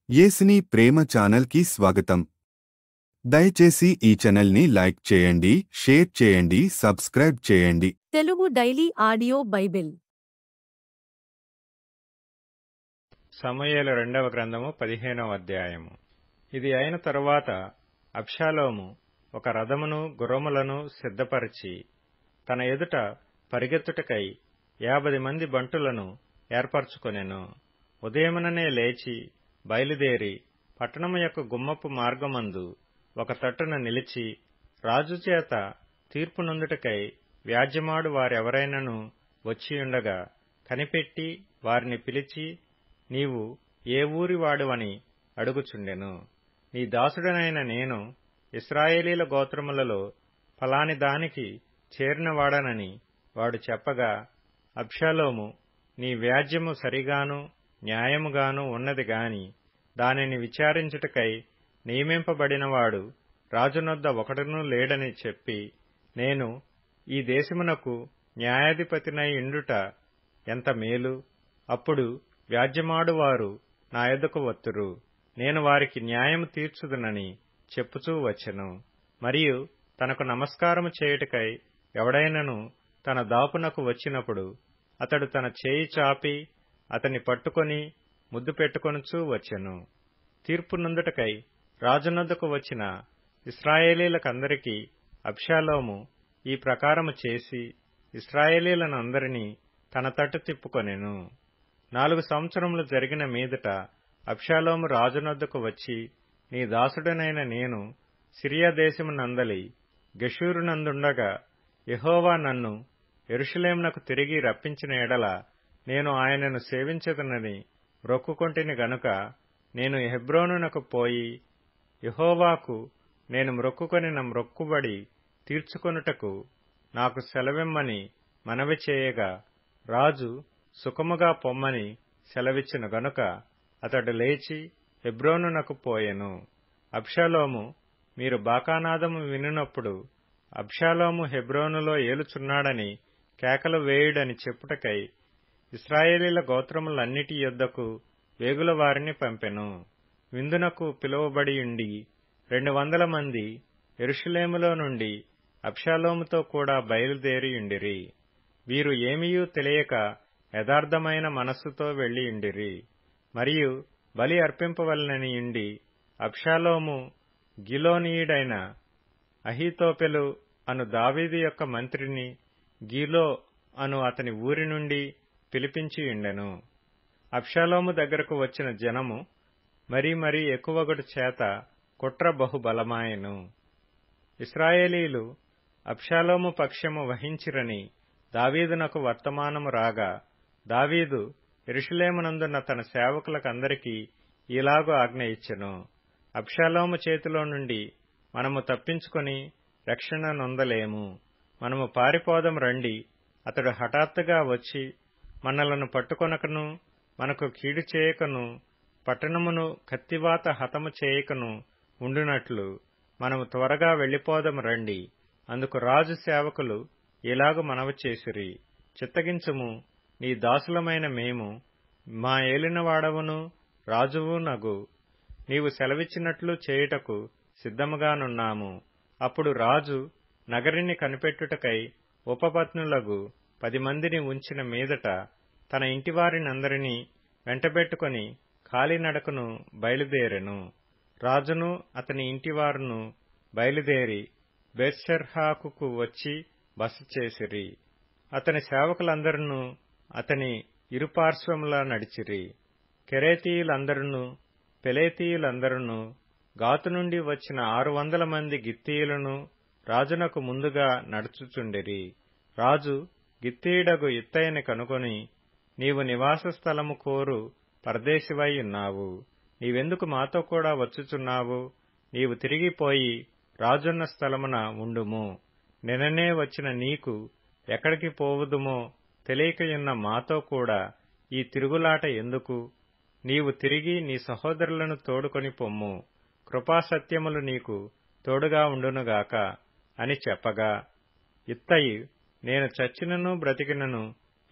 యేసుని ప్రేమ ఛానల్కి స్వాగతం. దయచేసి ఈ ఛానల్ని లైక్ చేయండి, షేర్ చేయండి, సబ్స్క్రైబ్ చేయండి. తెలుగు డైలీ ఆడియో బైబిల్ సమూయేలు 2వ గ్రంథము 15వ అధ్యాయము. ఇది అయిన తరువాత అబ్షాలోము ఒక రథమును గుర్రములను సిద్ధపరచి తన ఎదుట పరిగెత్తుటకై 50 మంది బంటులను ఏర్పరచుకొనెను. ఉదయముననే లేచి బయలుదేరి పట్టణము యొక్క గుమ్మపు మార్గమందు ఒక తట్టున నిలిచి రాజుచేత తీర్పు నొందుటకై వ్యాజ్యమాడు వారెవరైనను వచ్చియుండగా కనిపెట్టి వారిని పిలిచి, నీవు ఏ ఊరి వాడువని అడుగుచుండెను. నీ దాసుడనైన నేను ఇశ్రాయేలీల గోత్రములలో ఫలాని దానికి చేరినవాడనని వాడు చెప్పగా, అబ్షాలోము, నీ వ్యాజ్యము సరిగాను న్యాయముగాను ఉన్నది గాని దానిని విచారించుటకై నియమింపబడినవాడు రాజునొద్ద ఒకడునూ లేడని చెప్పి, నేను ఈ దేశమునకు న్యాయాధిపతినై ఉండుట ఎంత మేలు. అప్పుడు వ్యాజ్యమాడువారు నా యొద్దకు వత్తురు, నేను వారికి న్యాయము తీర్చుదునని చెప్పుచూ వచ్చెను. మరియు తనకు నమస్కారము చేయుటకై ఎవడైనను తన దాపునకు వచ్చినప్పుడు అతడు తన చేయి చాపి అతన్ని పట్టుకొని ముద్దు పెట్టుకొనుచూ వచ్చెను. తీర్పు నొందుటకై రాజునొద్దకు వచ్చిన ఇశ్రాయేలీలకందరికీ అబ్షాలోము ఈ ప్రకారము చేసి ఇశ్రాయేలీలనందరినీ తన తట్టు తిప్పుకొనెను. 4 సంవత్సరములు జరిగిన మీదట అబ్షాలోము రాజునొద్దకు వచ్చి, నీ దాసుడనైన నేను సిరియా దేశమునందలి గెషూరునందుండగా యెహోవా నన్ను యెరూషలేమునకు తిరిగి రప్పించిన ఎడల నేను ఆయనను సేవించదనని మ్రొక్కుకొంటిని గనుక నేను హెబ్రోనునకు పోయి యెహోవాకు నేను మ్రొక్కుకొనిన మ్రొక్కుబడి తీర్చుకొనుటకు నాకు సెలవిమ్మని మనవి చేయగా, రాజు సుఖముగా పొమ్మని సెలవిచ్చిన గనుక అతడు లేచి హెబ్రోనునకు పోయెను. అబ్షాలోము, మీరు బాకానాదము వినునప్పుడు అబ్షాలోము హెబ్రోనులో ఏలుచున్నాడని కేకలు వేయుడని చెప్పుటకై ఇశ్రాయేలీల గోత్రములన్నిటి యొద్దకు వేగుల వారిని పంపెను. విందునకు పిలువబడియుండి 200 మంది యెరూషలేములో నుండి అబ్షాలోముతో కూడా బయలుదేరియుండిరి. వీరు ఏమీయూ తెలియక యథార్థమైన మనస్సుతో వెళ్లియుండిరి. మరియు బలి అర్పింపవలెననియుండి అబ్షాలోము గిలోనీయుడైన అహీతోపెలు అను దావీదు యొక్క మంత్రిని గీలో అను అతని ఊరి నుండి పిలిపించియుండెను. అబ్షాలోము దగ్గరకు వచ్చిన జనము మరీ ఎక్కువగడు చేత కుట్ర బహుబలమాయెను. ఇశ్రాయేలీలు అబ్షాలోము పక్షము వహించిరని దావీదునకు వర్తమానము రాగా, దావీదు యెరూషలేమునందున్న తన సేవకులకందరికీ ఈలాగు ఆజ్ఞ ఇచ్చెను, అబ్షాలోము చేతిలో నుండి మనము తప్పించుకొని రక్షణ నొందలేము. మనము పారిపోదం రండి. అతడు హఠాత్తుగా వచ్చి మనలను పట్టుకొనకను మనకు కీడు చేయకను పట్టణమును కత్తివాత హతము చేయకను ఉండునట్లు మనము త్వరగా వెళ్లిపోదం రండి. అందుకు రాజు సేవకులు ఇలాగు మనవి చేసిరి, చిత్తగించుము, నీ దాసులమైన మేము మా ఏలినవాడవును రాజువు నగు. నీవు సెలవిచ్చినట్లు చేయుటకు సిద్ధముగానున్నాము. అప్పుడు రాజు నగరిని కనిపెట్టుటకై ఉపపత్నులగు 10 మందిని ఉంచిన మీదట తన ఇంటివారినందరినీ వెంటబెట్టుకుని కాలినడకను బయలుదేరెను. రాజును అతని ఇంటివారును బయలుదేరి బెత్షెర్హాకుకు వచ్చి బస చేసిరి. అతని సేవకులందరూ అతని ఇరుపార్శ్వములా నడిచిరి. కెరేతీయులందరూ పెలేతీయులందరూ గాతు నుండి వచ్చిన 600 మంది గిత్తీయులను రాజునకు ముందుగా నడుచుచుండిరి. రాజు గిత్తీయుడగు ఇత్తయిని కనుగొని, నీవు నివాస స్థలము కోరు పరదేశివై ఉన్నావు. నీవెందుకు మాతో కూడా వచ్చుచున్నావు? నీవు తిరిగిపోయి రాజున్న స్థలమున ఉండుము. నిన్ననే వచ్చిన నీకు ఎక్కడికి పోవుదుమో తెలియకయున్న మాతో కూడా ఈ తిరుగులాట ఎందుకు? నీవు తిరిగి నీ సహోదరులను తోడుకొని పొమ్ము. కృపాసత్యములు నీకు తోడుగా ఉండునుగాక అని చెప్పగా, ఇత్తయి, నేను చచ్చినను బ్రతికినను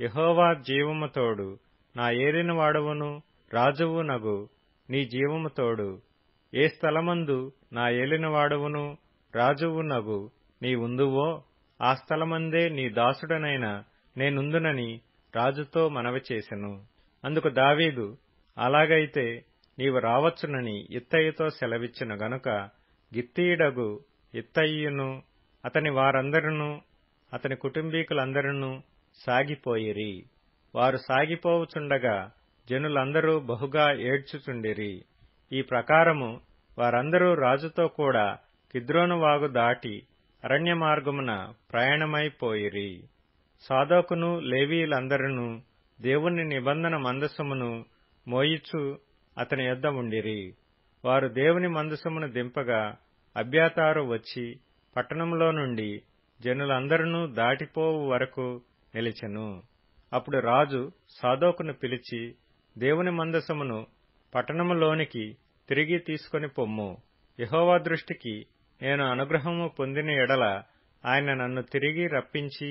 యెహోవా జీవము తోడు, నా ఏలినవాడవును రాజువు నగు నీ జీవము తోడు. ఏ స్థలమందు నా ఏలినవాడవును రాజువునగు నీవుందువో ఆ స్థలమందే నీ దాసుడనైన నేనుందునని రాజుతో మనవి చేసెను. అందుకు దావీదు, అలాగైతే నీవు రావచ్చునని ఇత్తయితో సెలవిచ్చెను గనుక గిత్తీయుడగు ఇత్తయియును అతని వారందరును అతని కుటుంబీకులందరూ సాగిపోయిరి. వారు సాగిపోవుచుండగా జనులందరూ బహుగా ఏడ్చుచుండిరి. ఈ ప్రకారము వారందరూ రాజుతో కూడా కిద్రోను వాగు దాటి అరణ్య మార్గమున ప్రయాణమైపోయిరి. సాదోకును లేవీయులందరూ దేవుని నిబంధన మందసమును మోయిచు అతని యొద్ద ఉండిరి. వారు దేవుని మందసమును దింపగా అబ్యాతారు వచ్చి పట్టణంలో నుండి జనులందరూ దాటిపోవు వరకు నిలిచెను. అప్పుడు రాజు సాదోకును పిలిచి, దేవుని మందసమును పట్టణములోనికి తిరిగి తీసుకొని పొమ్ము. యెహోవా దృష్టికి నేను అనుగ్రహము పొందిన ఎడల ఆయన నన్ను తిరిగి రప్పించి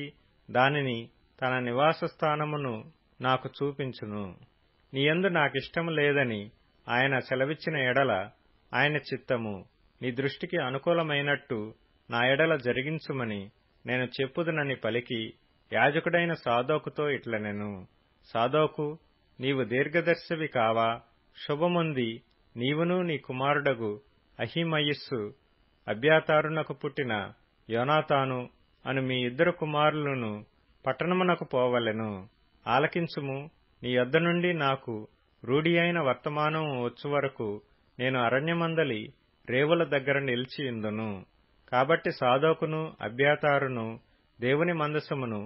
దానిని తన నివాస స్థానమును నాకు చూపించును. నీయందు నాకిష్టము లేదని ఆయన సెలవిచ్చిన ఎడల ఆయన చిత్తము నీ దృష్టికి అనుకూలమైనట్టు నా ఎడల జరిగించుమని నేను చెప్పుదునని పలికి యాజకుడైన సాదోకుతో ఇట్లనెను. సాదోకు, నీవు దీర్ఘదర్శివి కావా? శుభముంది నీవును నీ కుమారుడగు అహీమయస్సు అబ్యాతారునకు పుట్టిన యోనాతాను అను మీ ఇద్దరు కుమారులను పట్టణమునకు పోవలెను. ఆలకించుము. నీ యొద్ద నుండి నాకు రూఢి అయిన వర్తమానం వచ్చు వరకు నేను అరణ్యమందలి రేవుల దగ్గర నిలిచియుందును. కాబట్టి సాదోకును అబ్యాతారును దేవుని మందసమును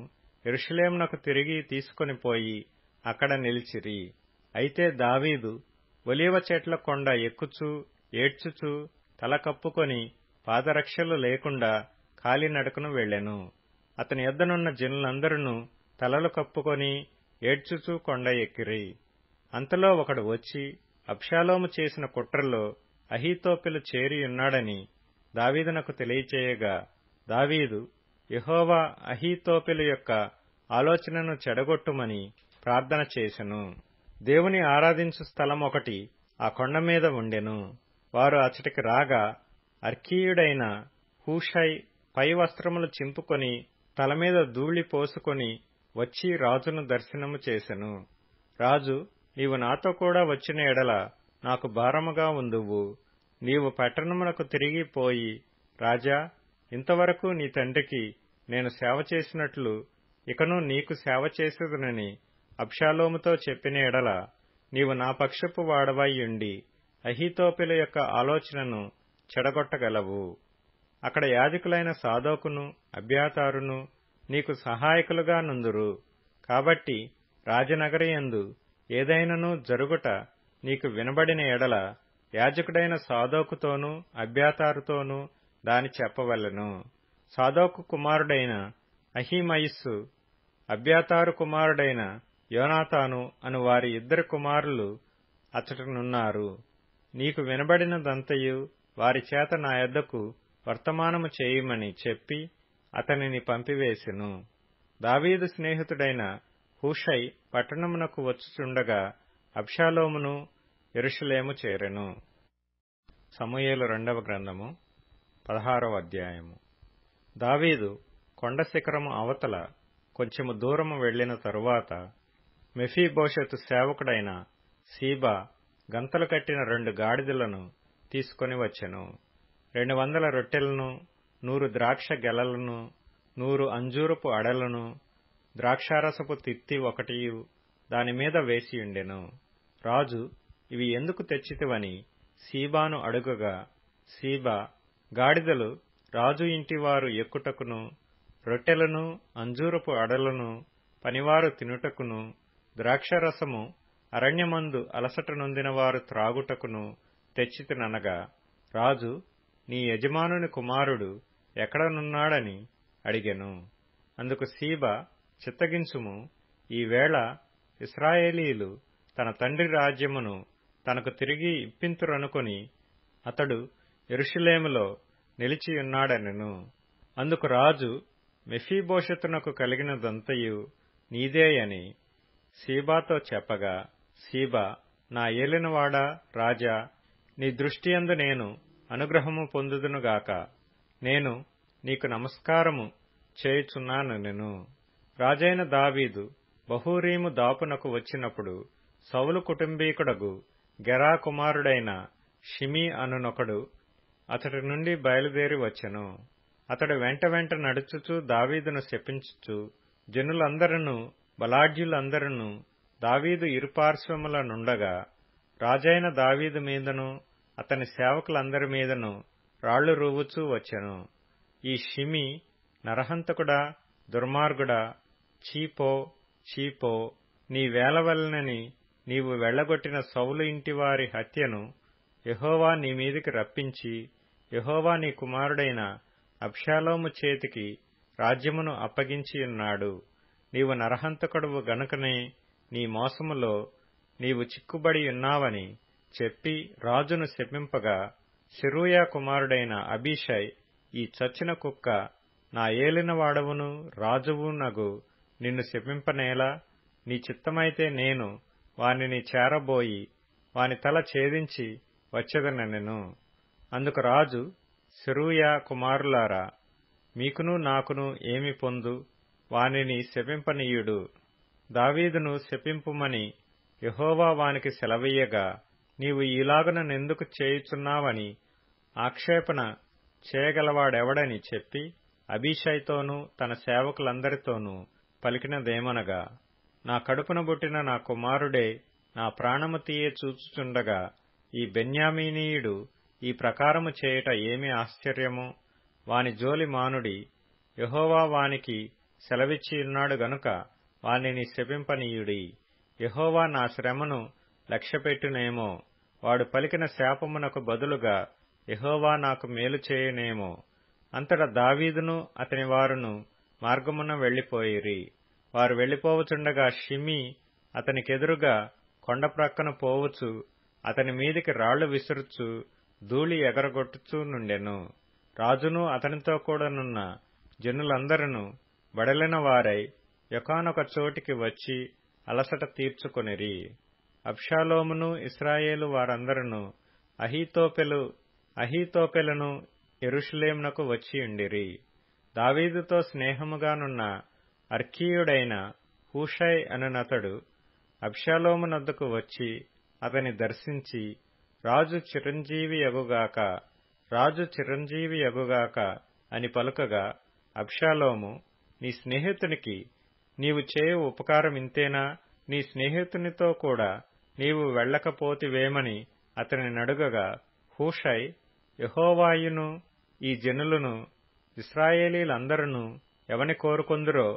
యెరూషలేమునకు తిరిగి తీసుకొని పోయి అక్కడ నిలిచిరి. అయితే దావీదు ఒలీవ చెట్ల కొండ ఎక్కుచూ ఏడ్చుచూ తల కప్పుకొని పాదరక్షలు లేకుండా కాలినడకను వెళ్లెను. అతని యొద్దనున్న జనులందరూ తలలు కప్పుకొని ఏడ్చుచూ కొండ ఎక్కిరి. అంతలో ఒకడు వచ్చి అబ్షాలోము చేసిన కుట్రలో అహీతోపెలు చేరియున్నాడని దావీదునకు తెలియచేయగా దావీదు యెహోవా అహీతోపెలు యొక్క ఆలోచనను చెడగొట్టుమని ప్రార్థన చేసెను. దేవుని ఆరాధించు స్థలం ఒకటి ఆ కొండ మీద ఉండెను. వారు అచ్చటికి రాగా అర్కీయుడైన హూషై పై వస్త్రములు చింపుకొని తలమీద ధూళి పోసుకొని వచ్చి రాజును దర్శనము చేసెను. రాజు, నీవు నాతో కూడా వచ్చిన ఎడల నాకు భారముగా ఉందువు. నీవు పట్టణమునకు తిరిగి పోయి, రాజా, ఇంతవరకు నీ తండ్రికి నేను సేవ చేసినట్లు ఇకను నీకు సేవ చేసేదనని అబ్షాలోముతో చెప్పిన ఎడల నీవు నా పక్షపు వాడవై ఉండి అహీతోపెలు యొక్క ఆలోచనను చెడగొట్టగలవు. అక్కడ యాజకులైన సాదోకును అబ్యాతారును నీకు సహాయకులుగా నుందురు. కాబట్టి రాజనగరయందు ఏదైనను జరుగుట నీకు వినబడిన ఎడల యాజకుడైన సాదోకుతోనూ అబ్యాతారుతోనూ దాని చెప్పవలెను. సాదోకు కుమారుడైన అహీమయస్సు అబ్యాతారు కుమారుడైన యోనాతాను అను వారి ఇద్దరు కుమారులు అచ్చటనున్నారు. నీకు వినబడినదంతయు వారి చేత నా యొద్దకు వర్తమానము చేయమని చెప్పి అతనిని పంపివేసెను. దావీదు స్నేహితుడైన హూషై పట్టణమునకు వచ్చుచుండగా అబ్షాలోమును యెరూషలేము చేరెను. సమూయేలు 2వ గ్రంథము 16వ అధ్యాయము. దావీదు కొండ శిఖరము అవతల కొంచెము దూరము వెళ్లిన తరువాత మెఫీబోషెతు సేవకుడైన సీబా గంతలు కట్టిన 2 గాడిదలను తీసుకొని వచ్చెను. 200 రొట్టెలను, 100 ద్రాక్ష గెలలను, 100 అంజూరపు అడలను, ద్రాక్షారసపు తిత్తి ఒకటియు దానిమీద వేసియుండెను. రాజు, ఇవి ఎందుకు తెచ్చితివని సీబాను అడుగగా, సీబా, గాడిదలు రాజు ఇంటివారు ఎక్కుటకును, రొట్టెలను అంజూరపు అడలను పనివారు తినుటకును, ద్రాక్షరసము అరణ్యమందు అలసట నొందిన వారు త్రాగుటకును తెచ్చితిననగా, రాజు, నీ యజమానుని కుమారుడు ఎక్కడనున్నాడని అడిగెను. అందుకు సీబా, చిత్తగించుము, ఈవేళ ఇశ్రాయేలీయులు తన తండ్రి రాజ్యమును తనకు తిరిగి ఇప్పింతురనుకొని అతడు యెరూషలేములో నిలిచియున్నాడనెను. అందుకు రాజు, మెఫీబోషెతునకు కలిగినదంతయు నీదే అని సీబాతో చెప్పగా, సీబా, నా ఏలినవాడా రాజా, నీ దృష్టియందు నేను అనుగ్రహము పొందుదునుగాక. నేను నీకు నమస్కారము చేయుచున్నాను. రాజైన దావీదు బహూరీము దాపునకు వచ్చినప్పుడు సౌలు కుటుంబీకుడగు గెరా కుమారుడైన షిమీ అనునొకడు అతడి నుండి బయలుదేరి వచ్చెను. అతడు వెంట వెంట నడుచుచూ దావీదును శపించుచు, జనులందరూ బలాఢ్యులందరూ దావీదు ఇరుపార్శ్వముల నుండగా రాజైన దావీదు మీదను అతని సేవకులందరి మీదను రాళ్లు రువ్వుచూ వచ్చెను. ఈ షిమీ, నరహంతకుడా, దుర్మార్గుడా, చీపో చీపో, నీ వేలవలనని నీవు వెళ్లగొట్టిన సౌలు ఇంటివారి హత్యను యెహోవా నీ మీదికి రప్పించి, యెహోవా నీ కుమారుడైన అబ్షాలోము చేతికి రాజ్యమును అప్పగించియున్నాడు. నీవు నరహంతకుడువు గనుకనే నీ మోసములో నీవు చిక్కుబడి ఉన్నావని చెప్పి రాజును శపింపగా, సెరూయా కుమారుడైన అబీషై, ఈ చచ్చిన కుక్క, నా ఏలినవాడవును రాజువునగు నిన్ను శపింపనేలా? నీ చిత్తమైతే నేను వానిని చేరబోయి వాని తల ఛేదించి వచ్చెదనెను. అందుకు రాజు, సెరూయా కుమారులారా, మీకును నాకును ఏమి పొందు? వానిని శపింపనీయుడు. దావీదును శపింపుమని యెహోవా వానికి సెలవీయగా, నీవు ఈలాగున నెందుకు చేయుచున్నావని ఆక్షేపణ చేయగలవాడెవడని చెప్పి అబీషైతోనూ తన సేవకులందరితోనూ పలికినదేమనగా, నా కడుపున పుట్టిన నా కుమారుడే నా ప్రాణము తీయ చూచుచుండగా ఈ బెన్యామీనీయుడు ఈ ప్రకారము చేయుట ఏమి ఆశ్చర్యము? వాని జోలి మానుడి. యెహోవా వానికి సెలవిచ్చియున్నాడు గనుక వానిని శపింపనీయుడి. యెహోవా నా శ్రమను లక్ష్యపెట్టునేమో, వాడు పలికిన శాపమునకు బదులుగా యెహోవా నాకు మేలు చేయునేమో. అంతటా దావీదును అతని వారును మార్గమున వెళ్లిపోయిరి. వారు వెళ్లిపోవచుండగా షిమీ అతనికెదురుగా కొండ ప్రక్కన పోవచ్చు అతని మీదికి రాళ్లు విసురుచు ధూళి ఎగరగొట్టుచూ నుండెను. రాజును అతనితో కూడానున్న జనులందరూ బడలిన వారై యొకానొక చోటికి వచ్చి అలసట తీర్చుకొనిరి. అబ్షాలోమును ఇశ్రాయేలు వారందరూ అహీతోపెలును యెరూషలేమునకు వచ్చియుండిరి. దావీదుతో స్నేహముగానున్న అర్కీయుడైన హూషై అనునతడు అబ్షాలోమునొద్దకు వచ్చి అతని దర్శించి, రాజు చిరంజీవియగుగాక అని పలుకగా, అబ్షాలోము, నీ స్నేహితునికి నీవు చేయు ఉపకారమింతేనా? నీ స్నేహితునితో కూడా నీవు వెళ్లకపోతివేమని అతని నడుగగా, హూషై, యెహోవాయును ఈ జనులను ఇశ్రాయేలీలందరూ ఎవని కోరుకొందురో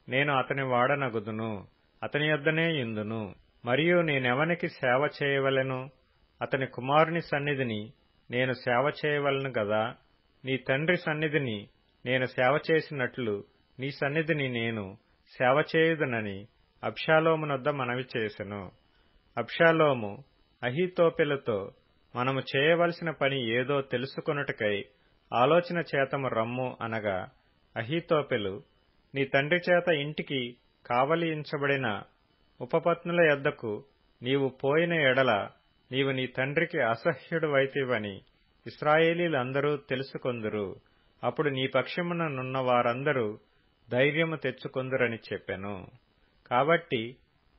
నేను అతని వాడనగుదును, అతని యొద్దనే యుందును. మరియు నేనెవనికి సేవ చేయవలెను? అతని కుమారుని సన్నిధిని నేను సేవ చేయవలను గదా. నీ తండ్రి సన్నిధిని నేను సేవ చేసినట్లు నీ సన్నిధిని నేను సేవ చేయుదునని అబ్షాలోమునొద్ద మనవి చేసెను. అబ్షాలోము అహీతోపెలుతో, మనము చేయవలసిన పని ఏదో తెలుసుకొనుటకై ఆలోచన చేతము రమ్ము అనగా, అహీతోపెలు, నీ తండ్రి చేత ఇంటికి కావలించబడిన ఉపపత్నుల యొద్దకు నీవు పోయిన ఎడల నీవు నీ తండ్రికి అసహ్యుడువైతివని ఇశ్రాయేలీలందరూ తెలుసుకొందురు. అప్పుడు నీ పక్షమున నున్న వారందరూ ధైర్యము తెచ్చుకొందురని చెప్పెను. కాబట్టి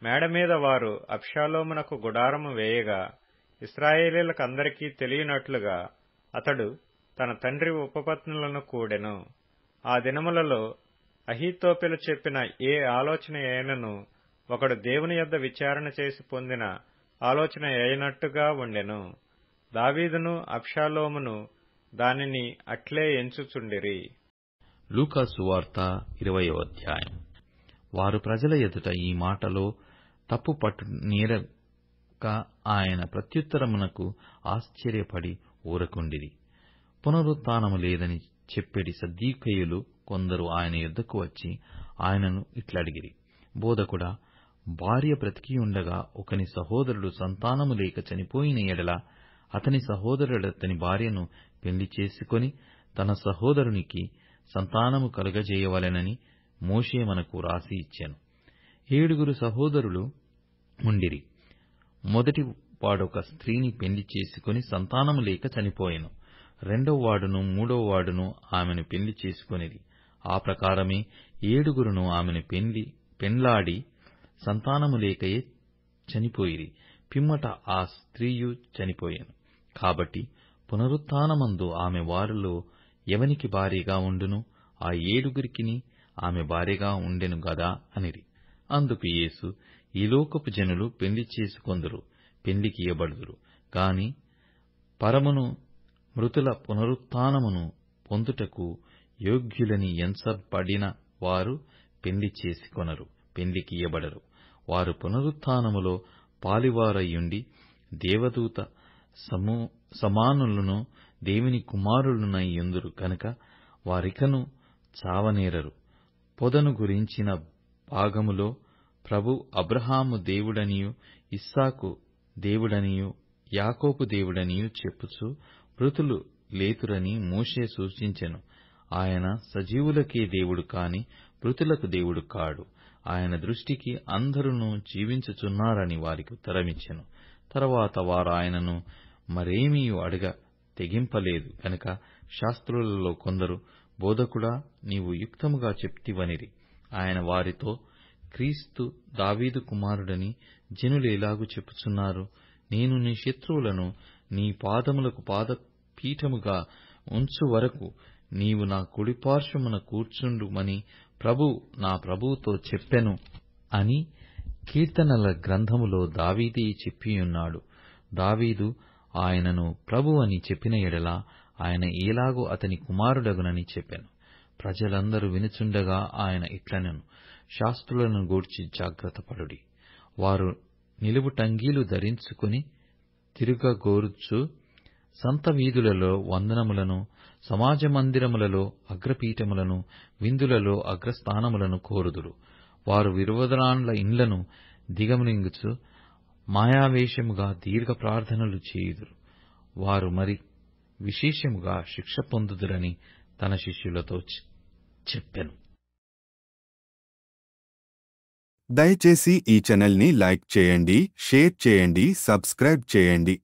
మేడమీద వారు అబ్షాలోమునకు గుడారము వేయగా, ఇశ్రాయేలీలకందరికీ తెలియనట్లుగా అతడు తన తండ్రి ఉపపత్నులను కూడెను. ఆ దినములలో అహీతోపెలు చెప్పిన ఏ ఆలోచన అయినను ఒకడు దేవుని యొద్ద విచారణ చేసి పొందిన ఆలోచన అయినట్టుగా ఉండెను. దావీదును అబ్షాలోమును దానిని అట్లే ఎంచుచుండిరి. లూకా సువార్త 20వ అధ్యాయం. వారు ప్రజల ఎదుట ఈ మాటలో తప్పు పట్టునేరక ఆయన ప్రత్యుత్తరమునకు ఆశ్చర్యపడి ఊరకుండిరి. పునరుత్థానము లేదని చెప్పెడి సద్దూకయ్యులు కొందరు ఆయన యొద్దకు వచ్చి ఆయనను ఇట్లడిగిరి, బోధకుడా, భార్య బ్రతికియుండగా ఒకని సహోదరుడు సంతానము లేక చనిపోయిన ఎడల అతని సహోదరుడతని భార్యను పెళ్లి చేసుకొని తన సహోదరునికి సంతానము కలుగజేయవలెనని మోషే మనకు రాసి ఇచ్చెను. 7 సహోదరులు ఉండిరి. మొదటి వాడొక స్త్రీని పెళ్లి చేసుకుని సంతానము లేక చనిపోయెను. రెండవ వాడును మూడవ వాడును ఆమెను పెళ్లి చేసుకొనిరి. ఆ ప్రకారమే 7 ఆమెను పెండ్లాడి సంతానము లేకయే చనిపోయిరి. పిమ్మట ఆ స్త్రీయు చనిపోయెను. కాబట్టి పునరుత్థానమందు ఆమె వారిలో ఎవనికి భార్యగా ఉండును? ఆ 7 ఆమె భార్యగా ఉండెను గదా అనిరి. అందుకు యేసు, ఈ లోకపు జనులు పెళ్లి చేసుకొందురు, పెళ్లికి ఇయ్యబడుదురు. గాని పరమును మృతుల పునరుత్థానమును పొందుటకు యోగ్యులని ఎంచబడిన వారు పెళ్లి చేసుకొనరు, పెళ్లికి ఇయ్యబడరు. వారు పునరుత్థానములో పాలివారయుండి దేవదూత సమానులను దేవుని కుమారులనై యుందురు కనుక వారికను చావనేరరు. పొదను గురించిన భాగములో ప్రభు అబ్రహాము దేవుడనియు ఇస్సాకు దేవుడనియు యాకోబు దేవుడనియు చెప్పుచు మృతులు లేతురని మోషే సూచించెను. ఆయన సజీవులకే దేవుడు కాని మృతులకు దేవుడు కాడు. ఆయన దృష్టికి అందరును జీవించుచున్నారని వారికి ఉత్తరమిచ్చెను. తరువాత వారు ఆయనను మరేమీ అడగ తెగింపలేదు గనుక శాస్త్రులలో కొందరు, బోధకుడా, నీవు యుక్తముగా చెప్తివనిరి. ఆయన వారితో, క్రీస్తు దావీదు కుమారుడని జనులు ఎలాగు చెప్పుచున్నారు? నేను నీ శత్రువులను నీ పాదములకు పాదపీఠముగా ఉంచు వరకు నీవు నా కుడిపార్శ్వమున కూర్చుండుమని నా ప్రభువుతో చెప్పెను అని కీర్తనల గ్రంథములో దావీదే చెప్పియున్నాడు. దావీదు ఆయనను ప్రభు అని చెప్పిన ఎడల ఆయన ఎలాగూ అతని కుమారుడగునని చెప్పెను. ప్రజలందరూ వినుచుండగా ఆయన ఇట్లనెను, శాస్త్రులను గూర్చి జాగ్రత్తపడుడి. వారు నిలువుటంగీలు ధరించుకుని తిరుగగోరుచు సంత వీధులలో వందనములను, సమాజ మందిరములలో అగ్రపీఠములను, విందులలో అగ్రస్థానములను కోరుదురు. వారు విరోధుల ఇండ్లను దిగమింగుచు మాయావేషముగా దీర్ఘ ప్రార్థనలు చేయుదురు. వారు మరి విశేషముగా శిక్ష పొందుదురని తన శిష్యులతో చెప్పెను. దయచేసి ఈ ఛానల్ని లైక్ చేయండి, షేర్ చేయండి, సబ్స్క్రైబ్ చేయండి.